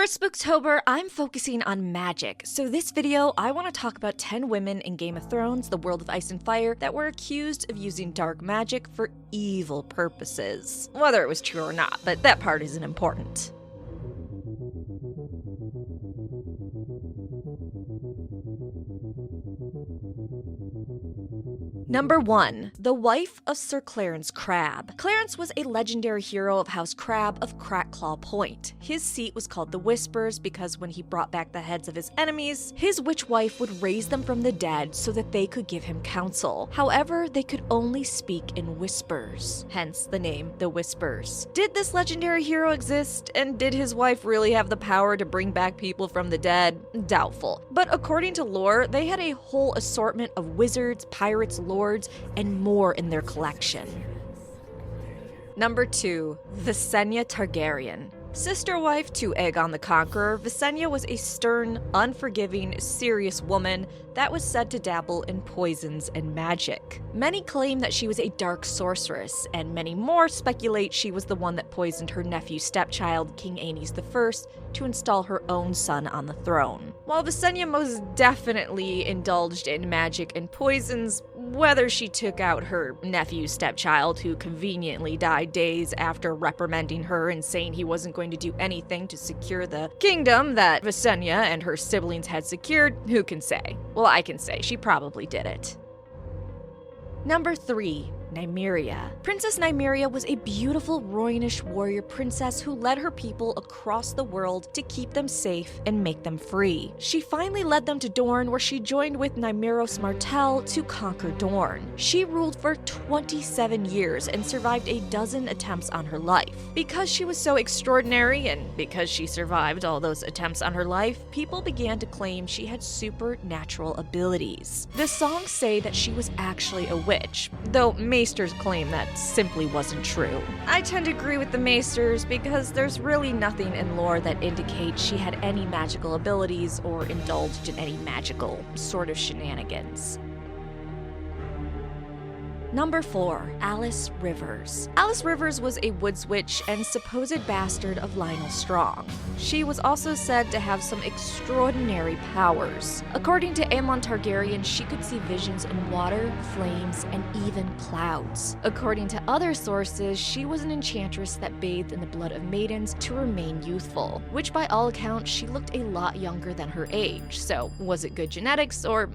For Spooktober, I'm focusing on magic, so this video I want to talk about 10 women in Game of Thrones, the World of Ice and Fire, that were accused of using dark magic for evil purposes. Whether it was true or not, but that part isn't important. Number 1. The wife of Sir Clarence Crabb. Clarence was a legendary hero of House Crabb of Crackclaw Point. His seat was called the Whispers because when he brought back the heads of his enemies, his witch wife would raise them from the dead so that they could give him counsel. However, they could only speak in whispers, hence the name the Whispers. Did this legendary hero exist, and did his wife really have the power to bring back people from the dead? Doubtful. But according to lore, they had a whole assortment of wizards, pirates, lords, and more in their collection. Number 2. Visenya Targaryen. Sister wife to Aegon the Conqueror, Visenya was a stern, unforgiving, serious woman that was said to dabble in poisons and magic. Many claim that she was a dark sorceress, and many more speculate she was the one that poisoned her nephew's stepchild, King Aenys I, to install her own son on the throne. While Visenya most definitely indulged in magic and poisons, whether she took out her nephew's stepchild, who conveniently died days after reprimanding her and saying he wasn't going to do anything to secure the kingdom that Visenya and her siblings had secured, who can say? Well, I can say she probably did it. Number 3. Nymeria. Princess Nymeria was a beautiful Rhoynish warrior princess who led her people across the world to keep them safe and make them free. She finally led them to Dorne, where she joined with Nymeros Martell to conquer Dorne. She ruled for 27 years and survived a dozen attempts on her life. Because she was so extraordinary and because she survived all those attempts on her life, people began to claim she had supernatural abilities. The songs say that she was actually a witch, though Maesters claim that simply wasn't true. I tend to agree with the Maesters because there's really nothing in lore that indicates she had any magical abilities or indulged in any magical sort of shenanigans. Number 4. Alice Rivers. Alice Rivers was a woods witch and supposed bastard of Lionel Strong. She was also said to have some extraordinary powers. According to Aemon Targaryen, she could see visions in water, flames, and even clouds. According to other sources, she was an enchantress that bathed in the blood of maidens to remain youthful, which by all accounts she looked a lot younger than her age. So was it good genetics or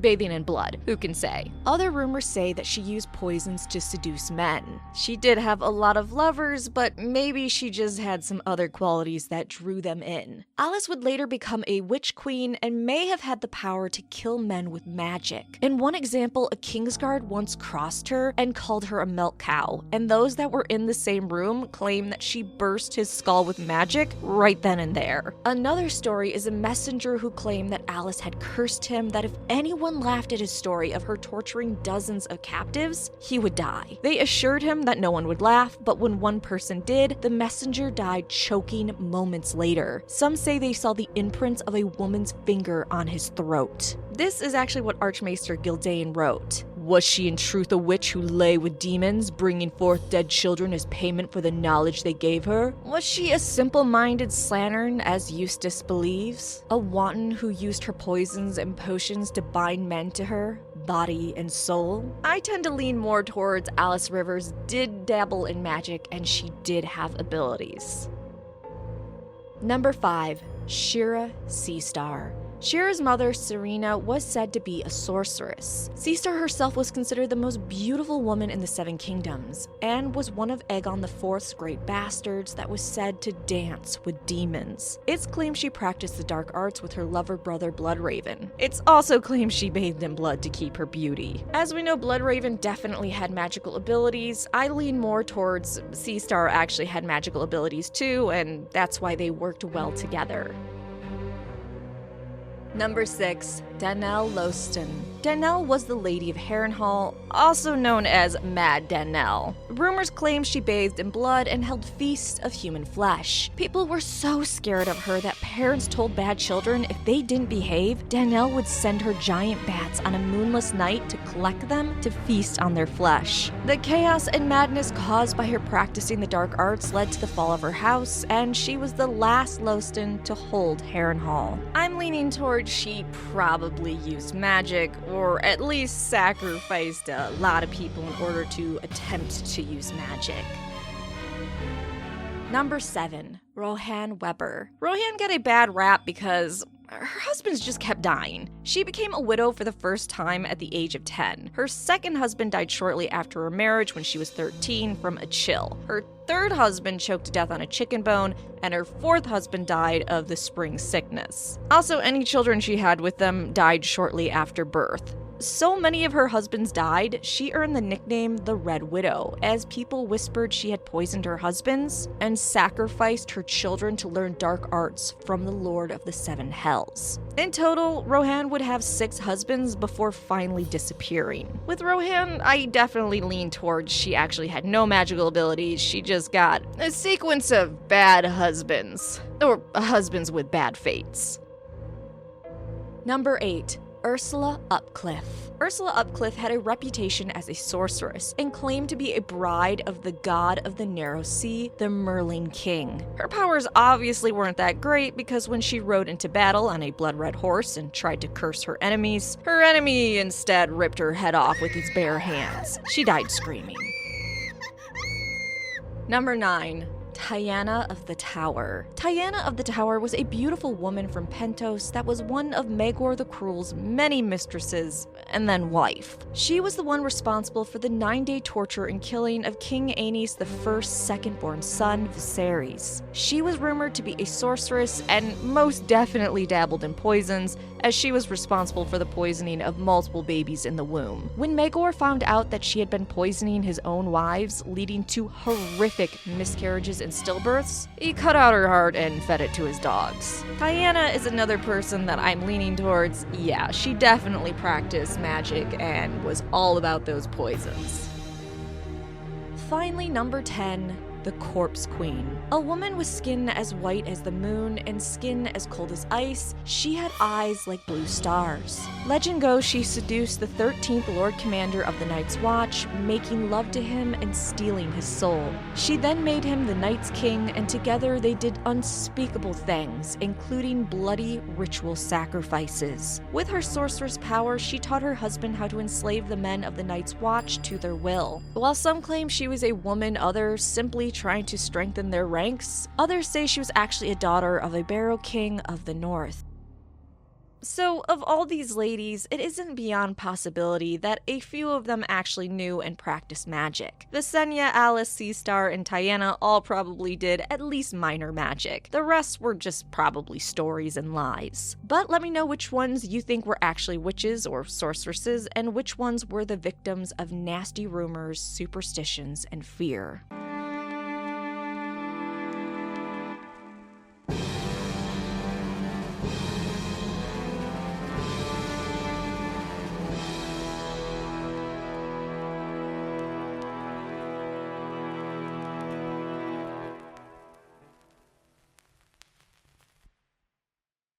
bathing in blood? Who can say? Other rumors say that she used poisons to seduce men. She did have a lot of lovers, but maybe she just had some other qualities that drew them in. Alice would later become a witch queen and may have had the power to kill men with magic. In one example, a Kingsguard once crossed her and called her a milk cow, and those that were in the same room claim that she burst his skull with magic right then and there. Another story is a messenger who claimed that Alice had cursed him that if anyone laughed at his story of her torturing dozens of captives, he would die. They assured him that no one would laugh, but when one person did, the messenger died choking moments later. Some say they saw the imprints of a woman's finger on his throat. This is actually what Archmaester Gyldayn wrote. Was she in truth a witch who lay with demons, bringing forth dead children as payment for the knowledge they gave her? Was she a simple-minded slattern, as Eustace believes? A wanton who used her poisons and potions to bind men to her, body and soul? I tend to lean more towards Alice Rivers did dabble in magic and she did have abilities. Number 5. Shira Seastar. Shira's mother, Serena, was said to be a sorceress. Seastar herself was considered the most beautiful woman in the Seven Kingdoms, and was one of Aegon IV's great bastards that was said to dance with demons. It's claimed she practiced the dark arts with her lover brother Bloodraven. It's also claimed she bathed in blood to keep her beauty. As we know, Bloodraven definitely had magical abilities. I lean more towards Seastar actually had magical abilities too, and that's why they worked well together. Number 6. DaNell Lothston. DaNell was the Lady of Harrenhal, also known as Mad DaNell. Rumors claim she bathed in blood and held feasts of human flesh. People were so scared of her that parents told bad children if they didn't behave, DaNell would send her giant bats on a moonless night to collect them to feast on their flesh. The chaos and madness caused by her practicing the dark arts led to the fall of her house, and she was the last Lothston to hold Harrenhal. I'm leaning towards she probably used magic, or at least sacrificed a lot of people in order to attempt to use magic. Number 7. Rohan Weber. Rohan got a bad rap because her husbands just kept dying. She became a widow for the first time at the age of 10. Her second husband died shortly after her marriage when she was 13 from a chill. Her third husband choked to death on a chicken bone, and her fourth husband died of the spring sickness. Also, any children she had with them died shortly after birth. So many of her husbands died, she earned the nickname the Red Widow, as people whispered she had poisoned her husbands and sacrificed her children to learn dark arts from the Lord of the Seven Hells. In total, Rohan would have 6 husbands before finally disappearing. With Rohan, I definitely lean towards she actually had no magical abilities, she just got a sequence of bad husbands, or husbands with bad fates. Number 8. Ursula Upcliff. Ursula Upcliff had a reputation as a sorceress and claimed to be a bride of the god of the narrow sea, the Merlin King. Her powers obviously weren't that great because when she rode into battle on a blood-red horse and tried to curse her enemy instead ripped her head off with his bare hands. She died screaming. Number 9. Tiana of the Tower. Tiana of the Tower was a beautiful woman from Pentos that was one of Maegor the Cruel's many mistresses and then wife. She was the one responsible for the 9-day torture and killing of King Aenys I's second-born son, Viserys. She was rumored to be a sorceress and most definitely dabbled in poisons, as she was responsible for the poisoning of multiple babies in the womb. When Maegor found out that she had been poisoning his own wives, leading to horrific miscarriages and stillbirths, he cut out her heart and fed it to his dogs. Tiana is another person that I'm leaning towards. Yeah, she definitely practiced magic and was all about those poisons. Finally, number 10. The Corpse Queen. A woman with skin as white as the moon and skin as cold as ice, she had eyes like blue stars. Legend goes she seduced the 13th Lord Commander of the Night's Watch, making love to him and stealing his soul. She then made him the Night's King, and together they did unspeakable things, including bloody ritual sacrifices. With her sorceress power, she taught her husband how to enslave the men of the Night's Watch to their will. While some claim she was a woman, others simply trying to strengthen their ranks, others say she was actually a daughter of a Barrow King of the North. So, of all these ladies, it isn't beyond possibility that a few of them actually knew and practiced magic. Visenya, Alice, Seastar, and Tiana all probably did at least minor magic. The rest were just probably stories and lies. But let me know which ones you think were actually witches or sorceresses, and which ones were the victims of nasty rumors, superstitions, and fear.